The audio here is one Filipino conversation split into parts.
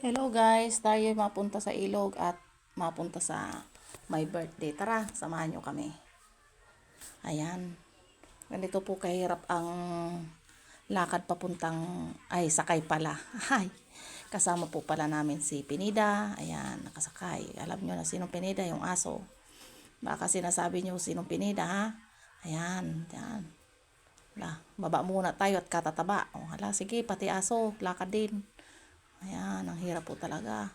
Hello guys, tayo mapunta sa ilog at mapunta sa my birthday. Tara, samahan nyo kami. Ayan. Ganito po kahirap ang lakad papuntang, ay sakay pala. Ay, kasama po pala namin si Pinida. Ayan, nakasakay. Alam nyo na sinong Pinida, yung aso. Baka sinasabi nyo sinong Pinida ha. Ayan, ayan. Baba muna tayo at katataba. O, sige, pati aso, lakad din. Ayan, ang hirap po talaga.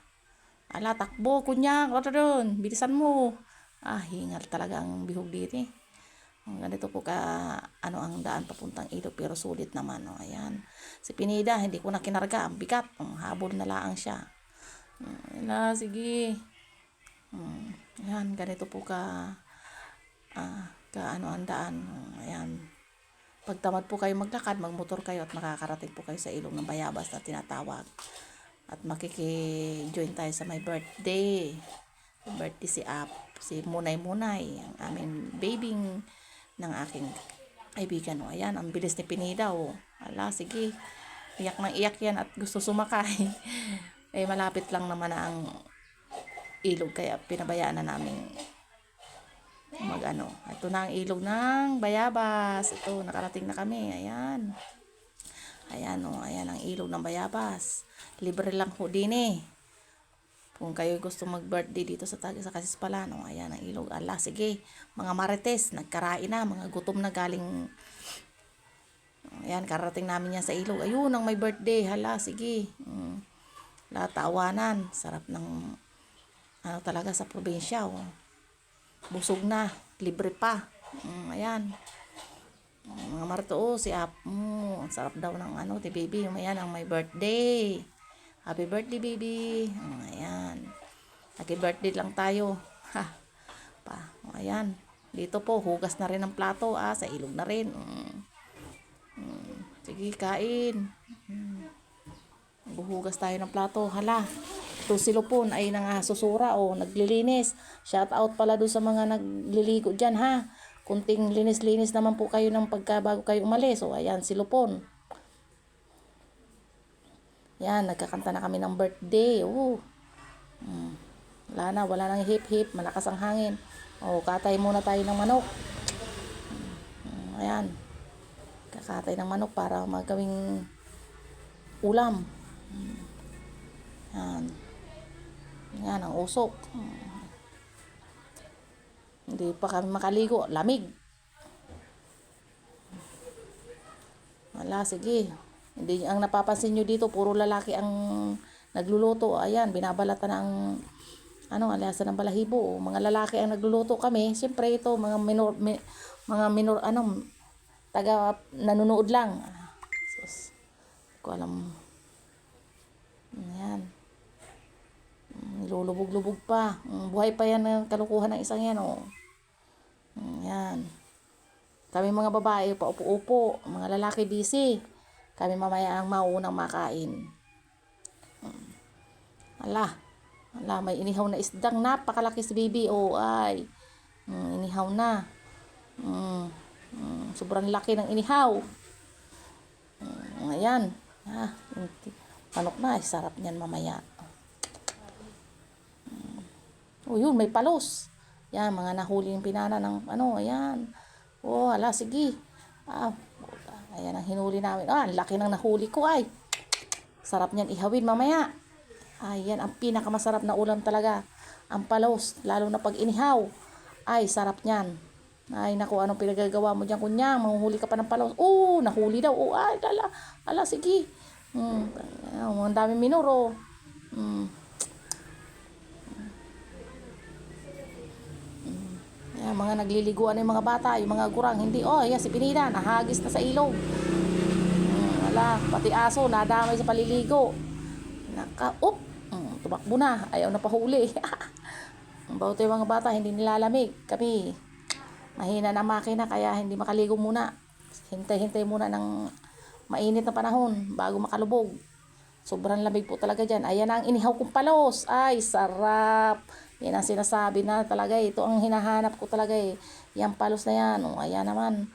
Takbo, kunya, doon, bilisan mo. Hingal talaga ang bihog dito eh. Ganito po ang daan papuntang ilog, pero sulit naman. Ayan. Si Pinida, hindi ko na kinarga, ang bigat. Habol na laang siya. Sige. Ayan, ganito po ang daan. Ayan. Pagtamad po kayo maglakad, magmotor kayo at makakarating po kayo sa ilog ng Bayabas na tinatawag. At makiki-join tayo sa my birthday. Birthday si Munay, ang aming babing ng aking kaibigan. Ayan, ang bilis ni Pinida. Sige. Iyak nang iyak yan at gusto sumakay. Malapit lang naman na ang ilog, kaya pinabayaan na namin Ito na ang ilog ng Bayabas. Ito, nakarating na kami. Ayan. Ayan ang ilog ng Bayabas. Libre lang po din eh. Kung kayo gusto mag-birthday dito sa Kasispala, ayan ang ilog. Sige. Mga marites, nagkarain na, mga gutom na galing. Ayan, karating namin yan sa ilog. Ayun, ang may birthday. Sige. Tawanan. Sarap ng talaga sa probinsya. Busog na. Libre pa. Ayan. Mga marito, si ang sarap daw ng ti baby. Ayan, ang may birthday. Happy birthday, baby. Ayan. Happy birthday lang tayo. Ayan. Dito po, hugas na rin ang plato. Sa ilog na rin. Sige, kain. Buhugas tayo ng plato. Ito si Lupon ay nangasusura naglilinis. Shout out pala doon sa mga nagliligo dyan ha. Kunting linis-linis naman po kayo ng bago kayo umalis. Ayan si Lupon. Yan, nagkakanta na kami ng birthday. Wala nang hip-hip, malakas ang hangin. Katay muna tayo ng manok. Ayan. Kakatay ng manok para magawing ulam. Yan ang usok. Hindi pa kami makaligo, lamig. Sige. Hindi ang napapansin nyo dito, puro lalaki ang nagluluto. Ayan, binabalatan ang alasan ng balahibo. Mga lalaki ang nagluluto kami. Siyempre ito, mga minor, taga nanonood lang. Ko alam. Ayan. Nilulubog-lubog pa. Buhay pa yan ng kalukuhan ng isang yan. Ayan. Kami mga babae, paupo-upo. Mga lalaki busy. Kami mamaya ang maunang makain. May inihaw na isdang napakalaki si baby. Inihaw na. Sobrang laki ng inihaw. Ayan. Panok na. Sarap niyan mamaya. Yun, may palos. Yan, mga nahuli yung pinana ng ayan. Sige. Ayan ang hinuli namin. Laki ng nahuli ko ay. Sarap niyan ihawin mamaya. Ayan ang pinakamasarap na ulam talaga. Ang palos, lalo na pag inihaw. Sarap niyan. Naku, anong pinagagawa mo diyan, kunyang? Manguhuli ka pa ng palos. Nahuli daw. Sige. Ang dami minuro. Mga nagliliguan ng mga bata, yung mga gurang, hindi. Yan si Pinida, nahagis na sa ilog. Pati aso, nadamay sa paliligo. Tumakbo na, ayaw na pahuli. Bawat yung mga bata, hindi nilalamig. Kami, mahina na makina, kaya hindi makaligo muna. Hintay-hintay muna ng mainit na panahon, bago makalubog. Sobrang lamig po talaga dyan. Ayan ang inihaw kong palos. Sarap. Yan ang sinasabi na talaga. Ito ang hinahanap ko talaga. Yan palos na yan. Ayan naman.